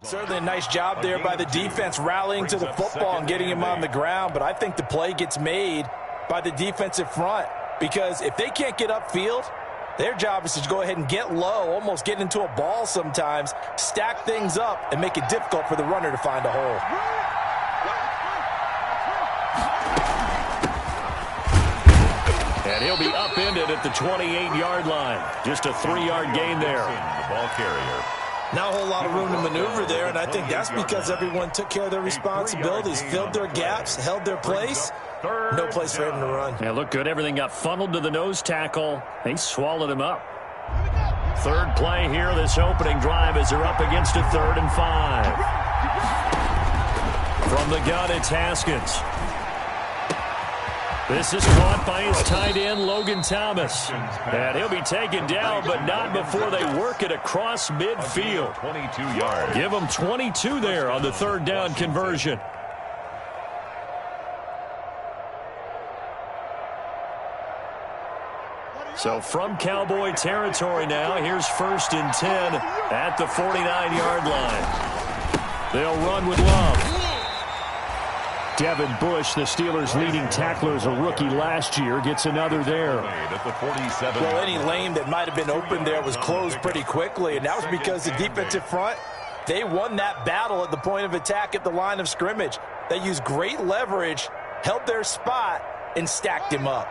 Certainly a nice job there by the defense rallying to the football and getting him on the ground, but I think the play gets made by the defensive front because if they can't get upfield, their job is to go ahead and get low, almost get into a ball sometimes, stack things up, and make it difficult for the runner to find a hole. And he'll be upended at the 28-yard line. Just a 3-yard gain there. The ball carrier. Not a whole lot of room to maneuver there, and I think that's because everyone took care of their responsibilities, filled their gaps, held their place. No place for him to run. Yeah, looked good. Everything got funneled to the nose tackle. They swallowed him up. Third play here, this opening drive as they're up against a 3rd and 5. From the gun, it's Haskins. This is caught by his tight end, Logan Thomas. And he'll be taken down, but not before they work it across midfield. 22 yards. Give him 22 there on the 3rd down conversion. So from Cowboy territory now, here's 1st and 10 at the 49-yard line. They'll run with Love. Devin Bush, the Steelers' leading tackler as a rookie last year, gets another there. Well, any lane that might have been open there was closed pretty quickly, and that was because the defensive front, they won that battle at the point of attack at the line of scrimmage. They used great leverage, held their spot, and stacked him up.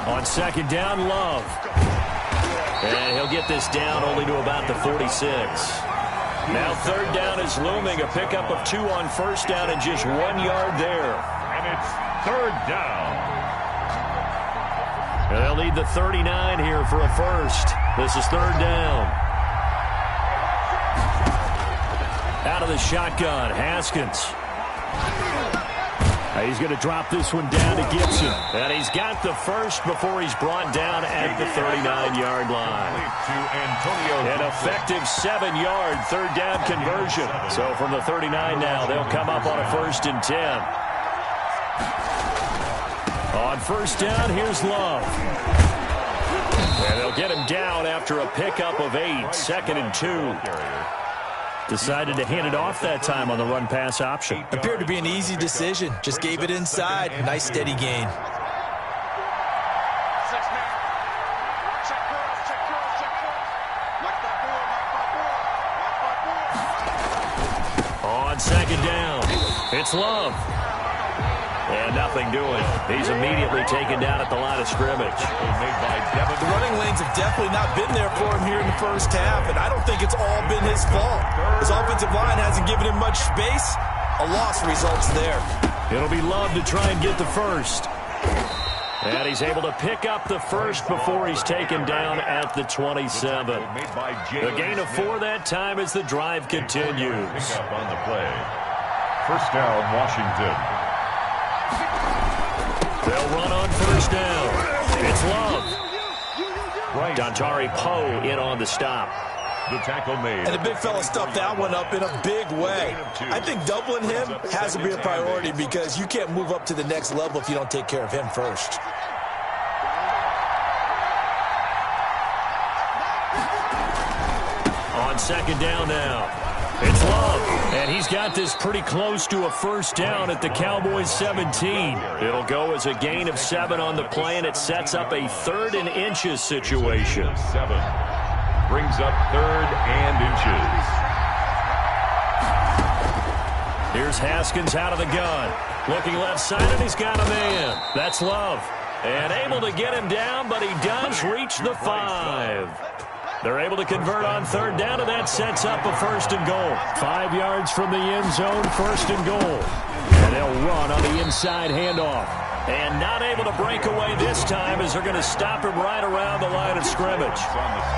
On 2nd down, Love. And he'll get this down only to about the 46. Now 3rd down is looming. A pickup of 2 on 1st down and just 1 yard there. And it's 3rd down. They'll need the 39 here for a first. This is 3rd down. Out of the shotgun, Haskins. He's going to drop this one down to Gibson. And he's got the first before he's brought down at the 39-yard line. An effective 7-yard 3rd down conversion. So from the 39 now, they'll come up on a 1st and 10. On 1st down, here's Love. And they'll get him down after a pickup of 8, 2nd and 2. Decided to hand it off that time on the run-pass option. Appeared to be an easy decision. Just gave it inside. Nice steady gain. On 2nd down, it's Love. And nothing doing. He's immediately taken down at the line of scrimmage. The running lanes have definitely not been there for him here in the first half, and I don't think it's all been his fault. His offensive line hasn't given him much space. A loss results there. It'll be Love to try and get the first. And he's able to pick up the first before he's taken down at the 27. The gain of 4 that time as the drive continues. Pick up on the play. 1st down, Washington. They'll run on 1st down. It's Love. Dontari Poe in on the stop. The tackle made. And the big fella stuffed that one up in a big way. I think doubling him has to be a priority because you can't move up to the next level if you don't take care of him first. On 2nd down now. It's Love, and he's got this pretty close to a 1st down at the Cowboys 17. It'll go as a gain of 7 on the play, and it sets up a 3rd and inches situation. 7 brings up 3rd and inches. Here's Haskins out of the gun. Looking left side, and he's got a man. That's Love. And able to get him down, but he does reach the 5. They're able to convert on 3rd down, and that sets up a 1st and goal. 5 yards from the end zone, 1st and goal. And they'll run on the inside handoff. And not able to break away this time as they're going to stop him right around the line of scrimmage.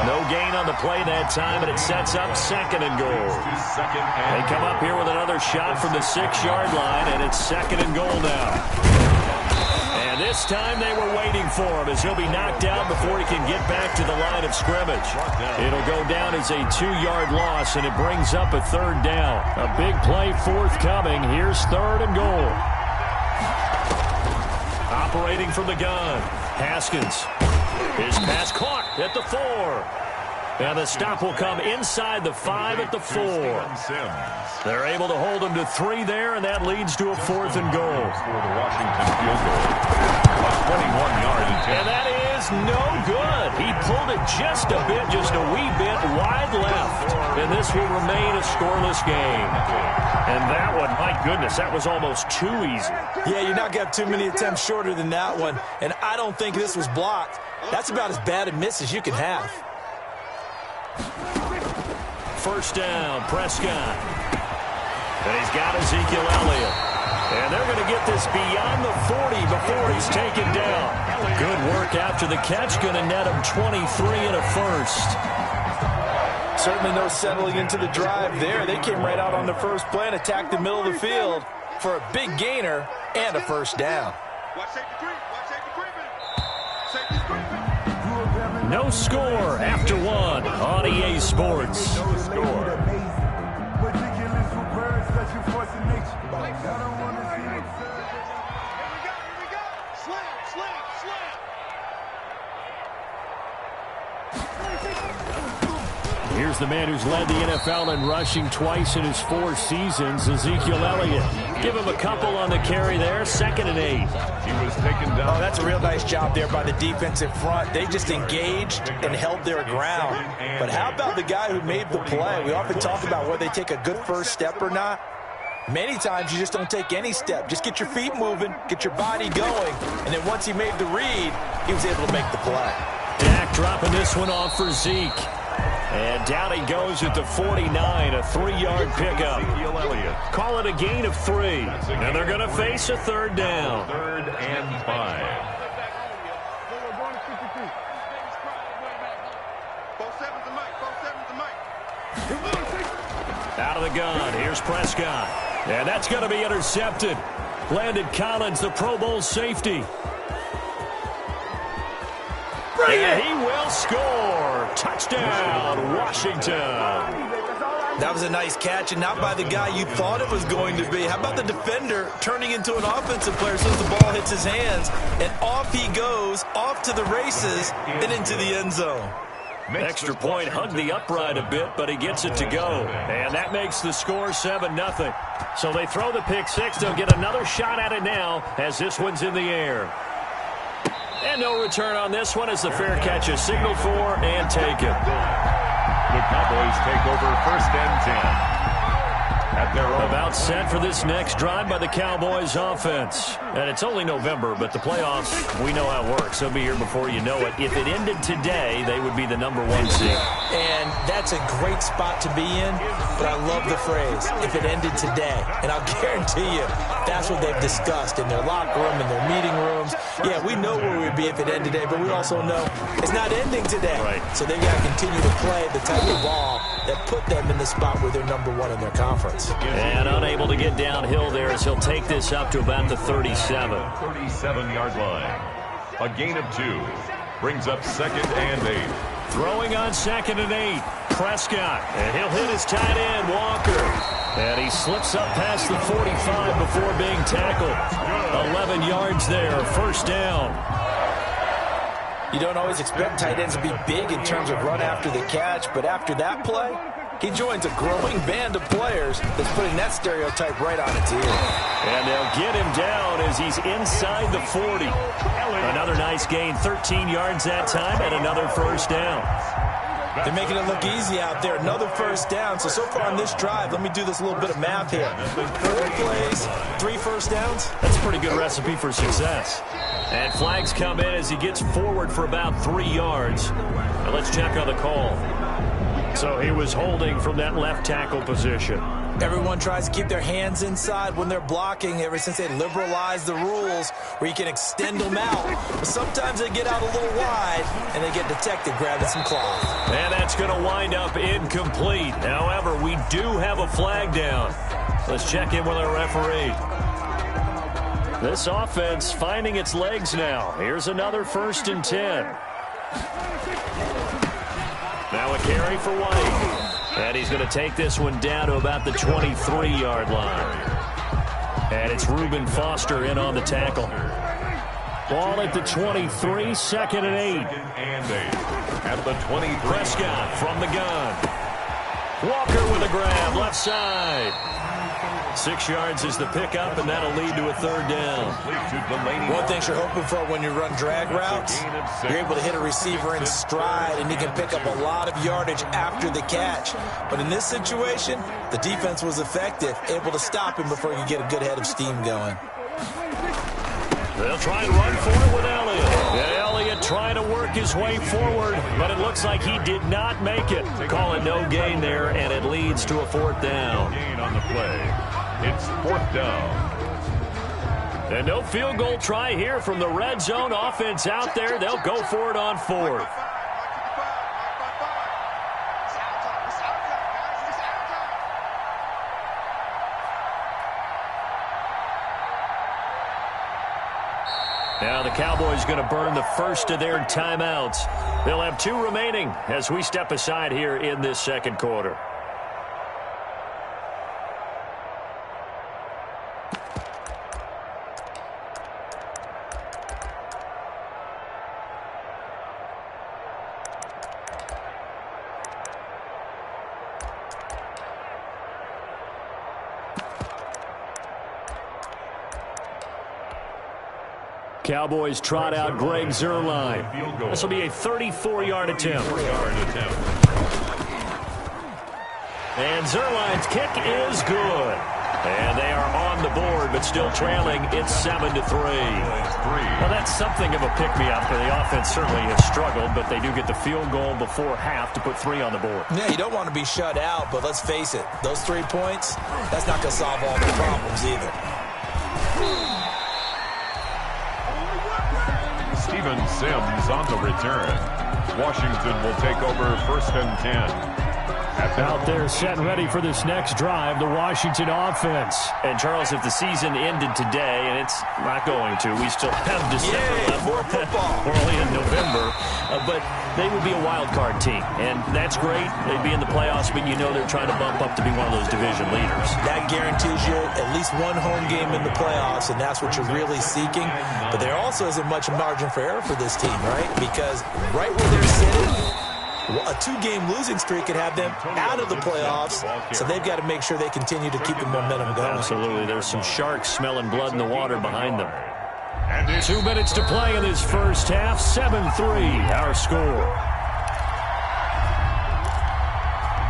No gain on the play that time, and it sets up 2nd and goal. They come up here with another shot from the 6-yard line, and it's 2nd and goal now. And this time they were waiting for him as he'll be knocked out before he can get back to the line of scrimmage. It'll go down as a 2-yard loss, and it brings up a 3rd down. A big play forthcoming. Here's 3rd and goal. Operating from the gun, Haskins. His pass caught at the 4. And the stop will come inside the 5 at the 4. They're able to hold him to 3 there, and that leads to a 4th and goal. For the Washington field goal. 21 yards. And that is no good. He pulled it just a wee bit wide left. And this will remain a scoreless game. And that one, my goodness, that was almost too easy. Yeah, you're not going to have too many attempts shorter than that one. And I don't think this was blocked. That's about as bad a miss as you can have. First down, Prescott. And he's got Ezekiel Elliott. And they're going to get this beyond the 40 before he's taken down. Good work after the catch. Going to net him 23 and a first. Certainly no settling into the drive there. They came right out on the first play and attacked the middle of the field for a big gainer and a first down. No score after 1 on EA Sports. No score. Here's the man who's led the NFL in rushing twice in his 4 seasons, Ezekiel Elliott. Give him a couple on the carry there, 2nd and 8. He was taken down. Oh, that's a real nice job there by the defensive front. They just engaged and held their ground. But how about the guy who made the play? We often talk about whether they take a good first step or not. Many times you just don't take any step. Just get your feet moving, get your body going, and then once he made the read, he was able to make the play. Dak dropping this one off for Zeke. And down he goes at the 49, a 3-yard pickup. Call it a gain of 3. And they're going to face a 3rd down. 3rd and 5. Out of the gun, here's Prescott. And that's going to be intercepted. Landon Collins, the Pro Bowl safety. And he will score. Touchdown, Washington. That was a nice catch, and not by the guy you thought it was going to be. How about the defender turning into an offensive player as soon as the ball hits his hands, and off he goes, off to the races, and into the end zone. Extra point hugged the upright a bit, but he gets it to go. And that makes the score 7-0. So they throw the pick 6. They'll get another shot at it now as this one's in the air. And no return on this one as the fair catch is signaled for and taken. The Cowboys take over 1st and 10. At their own. About set for this next drive by the Cowboys offense. And it's only November, but the playoffs, we know how it works. They'll be here before you know it. If it ended today, they would be the #1 seed. And that's a great spot to be in, but I love the phrase, if it ended today. And I'll guarantee you, that's what they've discussed in their locker room, in their meeting rooms. Yeah, we know where we'd be if it ended today, but we also know it's not ending today. Right. So they've got to continue to play the type of ball that put them in the spot where they're #1 in their conference. And unable to get downhill there as he'll take this up to about the 37. 37-yard line. A gain of 2. Brings up 2nd and 8. Throwing on 2nd and 8. Prescott. And he'll hit his tight end, Walker. And he slips up past the 45 before being tackled. 11 yards there. First down. You don't always expect tight ends to be big in terms of run after the catch, but after that play, he joins a growing band of players that's putting that stereotype right on its ear. And they'll get him down as he's inside the 40. Another nice gain, 13 yards that time, and another first down. They're making it look easy out there. Another first down. So far on this drive, let me do this little bit of math here. 4 plays, 3 first downs. That's a pretty good recipe for success. And flags come in as he gets forward for about 3 yards. Now let's check on the call. So he was holding from that left tackle position. Everyone tries to keep their hands inside when they're blocking ever since they liberalized the rules where you can extend them out. But sometimes they get out a little wide and they get detected grabbing some cloth. And that's going to wind up incomplete. However, we do have a flag down. Let's check in with our referee. This offense finding its legs now. Here's another 1st and 10. Now a carry for White. And he's going to take this one down to about the 23-yard line. And it's Reuben Foster in on the tackle. Ball at the 23, 2nd and 8. At the 23. Prescott from the gun. Walker with a grab, left side. 6 yards is the pickup, and that'll lead to a 3rd down. One thing you're hoping for when you run drag routes, you're able to hit a receiver in stride, and he can pick up a lot of yardage after the catch. But in this situation, the defense was effective, able to stop him before he could get a good head of steam going. They'll try and run for it with Elliott. Yeah, Elliott trying to work his way forward, but it looks like he did not make it. Call it no gain there, and it leads to a 4th down. Gain on the play. It's 4th down. And no field goal try here from the red zone offense out there. They'll go for it on 4th. Now the Cowboys going to burn the first of their timeouts. They'll have 2 remaining as we step aside here in this 2nd quarter. Cowboys trot out Greg Zuerlein. This will be a 34-yard attempt. And Zuerlein's kick is good. And they are on the board, but still trailing. It's 7-3. Well, that's something of a pick-me-up. The offense certainly has struggled, but they do get the field goal before half to put 3 on the board. Yeah, you don't want to be shut out, but let's face it. Those 3 points, that's not going to solve all the problems either. Steven Sims on the return. Washington will take over 1st and 10. Out there set and ready for this next drive, the Washington offense. And, Charles, if the season ended today, and it's not going to, we still have December left. More football. We're only in November. But they would be a wild card team, and that's great. They'd be in the playoffs, but you know they're trying to bump up to be one of those division leaders. That guarantees you at least 1 home game in the playoffs, and that's what you're really seeking. But there also isn't much margin for error for this team, right? Because right where they're sitting, a 2-game losing streak could have them out of the playoffs, so they've got to make sure they continue to keep the momentum going. Absolutely. There's some sharks smelling blood in the water behind them. 2 minutes to play in this first half. 7-3, our score.